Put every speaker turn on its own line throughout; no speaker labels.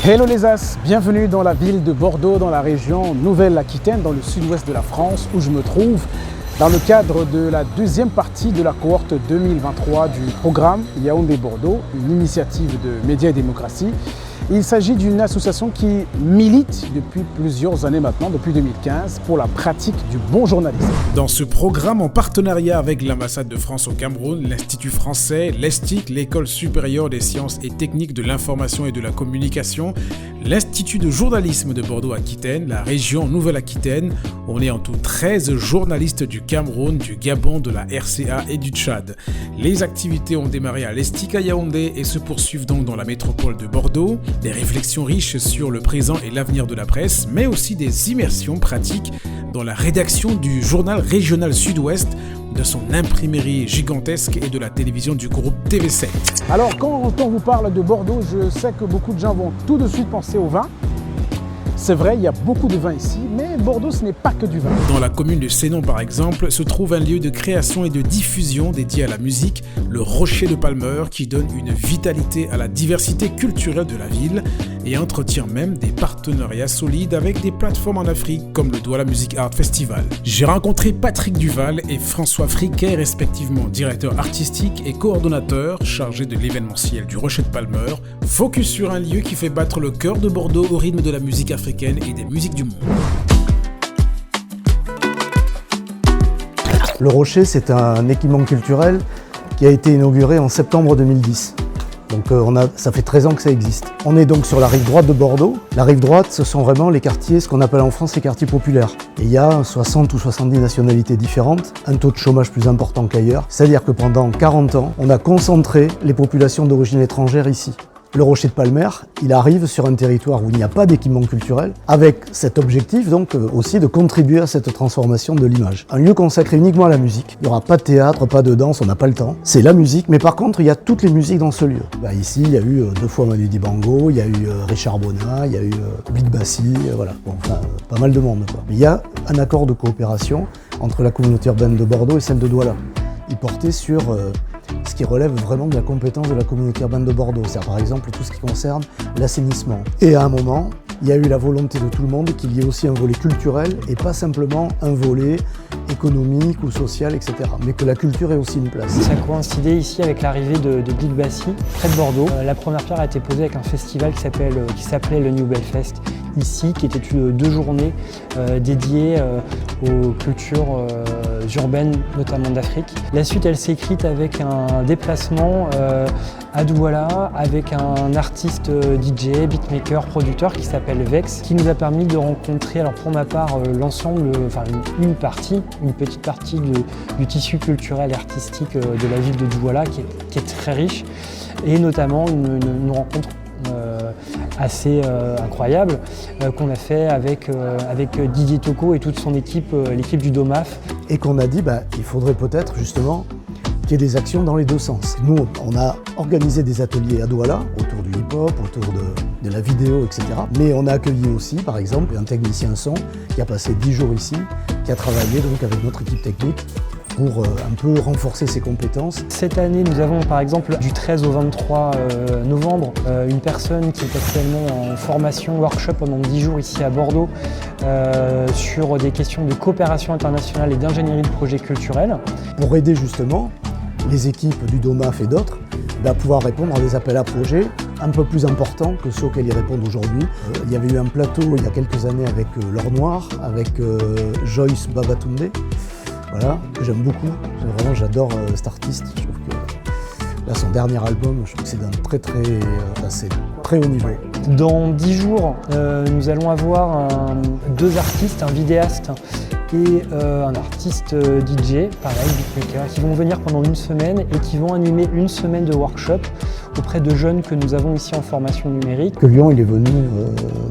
Hello les As, bienvenue dans la ville de Bordeaux, dans la région Nouvelle-Aquitaine, dans le sud-ouest de la France, où je me trouve dans le cadre de la deuxième partie de la cohorte 2023 du programme Yaoundé-Bordeaux, une initiative de Médias et Démocratie. Il s'agit d'une association qui milite depuis plusieurs années maintenant, depuis 2015, pour la pratique du bon journalisme. Dans ce programme, en partenariat avec l'ambassade de France au Cameroun, l'Institut français, l'ESTIC, l'École supérieure des sciences et techniques de l'information et de la communication, l'Institut de journalisme de Bordeaux-Aquitaine, la région Nouvelle-Aquitaine, on est en tout 13 journalistes du Cameroun, du Gabon, de la RCA et du Tchad. Les activités ont démarré à l'ESTIC à Yaoundé et se poursuivent donc dans la métropole de Bordeaux. Des réflexions riches sur le présent et l'avenir de la presse, mais aussi des immersions pratiques dans la rédaction du journal régional Sud-Ouest, de son imprimerie gigantesque et de la télévision du groupe TV7. Alors quand on vous parle de Bordeaux, je sais que beaucoup de gens vont tout de suite penser au vin. C'est vrai, il y a beaucoup de vin ici, mais Bordeaux, ce n'est pas que du vin. Dans la commune de Sénon, par exemple, se trouve un lieu de création et de diffusion dédié à la musique, le Rocher de Palmeur, qui donne une vitalité à la diversité culturelle de la ville et entretient même des partenariats solides avec des plateformes en Afrique, comme le Douala Music Art Festival. J'ai rencontré Patrick Duval et François Friquet, respectivement directeur artistique et coordonnateur chargé de l'événementiel du Rocher de Palmeur, focus sur un lieu qui fait battre le cœur de Bordeaux au rythme de la musique africaine et des musiques du monde.
Le Rocher, c'est un équipement culturel qui a été inauguré en septembre 2010. Donc ça fait 13 ans que ça existe. On est donc sur la rive droite de Bordeaux. La rive droite, ce sont vraiment les quartiers, ce qu'on appelle en France les quartiers populaires. Et il y a 60 ou 70 nationalités différentes, un taux de chômage plus important qu'ailleurs. C'est-à-dire que pendant 40 ans, on a concentré les populations d'origine étrangère ici. Le Rocher de Palmeur, il arrive sur un territoire où il n'y a pas d'équipement culturel, avec cet objectif donc aussi de contribuer à cette transformation de l'image. Un lieu consacré uniquement à la musique. Il n'y aura pas de théâtre, pas de danse, on n'a pas le temps. C'est la musique, mais par contre, il y a toutes les musiques dans ce lieu. Ici, il y a eu 2 fois Manu Dibango, il y a eu Richard Bonnat, il y a eu Big Bassi, voilà. Bon, enfin, pas mal de monde, quoi. Mais il y a un accord de coopération entre la communauté urbaine de Bordeaux et celle de Douala. Il portait sur ce qui relève vraiment de la compétence de la communauté urbaine de Bordeaux, c'est-à-dire par exemple tout ce qui concerne l'assainissement. Et à un moment, il y a eu la volonté de tout le monde qu'il y ait aussi un volet culturel et pas simplement un volet économique ou social, etc. Mais que la culture ait aussi une place.
Ça coïncidait ici avec l'arrivée de Big Bassi, près de Bordeaux. La première pierre a été posée avec un festival qui s'appelait le New Belfast, ici, qui était 2 journées dédiées aux cultures urbaines, notamment d'Afrique. La suite, elle s'est écrite avec un déplacement à Douala, avec un artiste DJ, beatmaker, producteur qui s'appelle Vex, qui nous a permis de rencontrer, alors pour ma part, l'ensemble, enfin une petite partie du tissu culturel et artistique de la ville de Douala, qui est très riche, et notamment une rencontre assez incroyable qu'on a fait avec Didier Tocco et toute son équipe, l'équipe du DOMAF.
Et qu'on a dit, il faudrait peut-être justement qu'il y ait des actions dans les 2 sens. Nous, on a organisé des ateliers à Douala, autour du hip-hop, autour de la vidéo, etc. Mais on a accueilli aussi, par exemple, un technicien son qui a passé 10 jours ici, qui a travaillé donc avec notre équipe technique pour un peu renforcer ses compétences.
Cette année, nous avons par exemple du 13 au 23 novembre une personne qui est actuellement en formation workshop pendant 10 jours ici à Bordeaux sur des questions de coopération internationale et d'ingénierie de projets culturels.
Pour aider justement les équipes du DOMAF et d'autres à pouvoir répondre à des appels à projets un peu plus importants que ceux auxquels ils répondent aujourd'hui. Il y avait eu un plateau il y a quelques années avec L'Or Noir, avec Joyce Babatunde. Voilà, que j'aime beaucoup. Vraiment, j'adore cet artiste. Je trouve que là, son dernier album, je trouve que c'est d'un c'est très haut niveau.
Dans 10 jours, nous allons avoir 2 artistes, un vidéaste et un artiste DJ, pareil, beatmaker, qui vont venir pendant 1 semaine et qui vont animer 1 semaine de workshop auprès de jeunes que nous avons ici en formation numérique.
Que Lyon, il est venu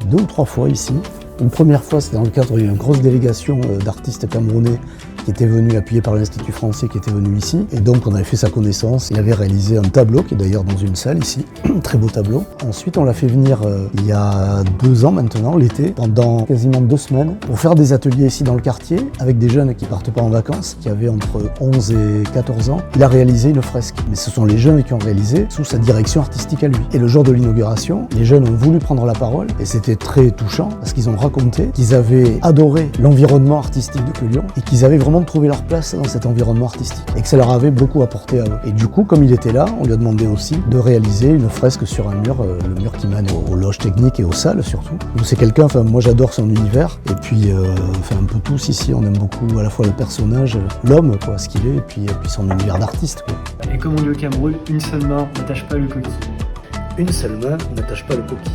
2 ou 3 fois ici. Une première fois, c'était dans le cadre d'une grosse délégation d'artistes camerounais qui était venu, appuyé par l'Institut français, qui était venu ici. Et donc on avait fait sa connaissance. Il avait réalisé un tableau, qui est d'ailleurs dans une salle ici, très beau tableau. Ensuite on l'a fait venir il y a 2 ans maintenant, l'été, pendant quasiment 2 semaines, pour faire des ateliers ici dans le quartier, avec des jeunes qui partent pas en vacances, qui avaient entre 11 et 14 ans. Il a réalisé une fresque. Mais ce sont les jeunes qui ont réalisé sous sa direction artistique à lui. Et le jour de l'inauguration, les jeunes ont voulu prendre la parole, et c'était très touchant, parce qu'ils ont raconté qu'ils avaient adoré l'environnement artistique de Culion, et qu'ils avaient vraiment trouvé leur place dans cet environnement artistique, et que ça leur avait beaucoup apporté à eux. Et du coup, comme il était là, on lui a demandé aussi de réaliser une fresque sur un mur, le mur qui mène aux loges techniques et aux salles surtout. Donc c'est quelqu'un, moi j'adore son univers, et puis un peu tous ici, on aime beaucoup à la fois le personnage, l'homme, quoi, ce qu'il est, et puis son univers d'artiste, quoi.
Et comme on dit au Cameroun, une seule main n'attache pas le coquille.
Une seule main n'attache pas le coquille.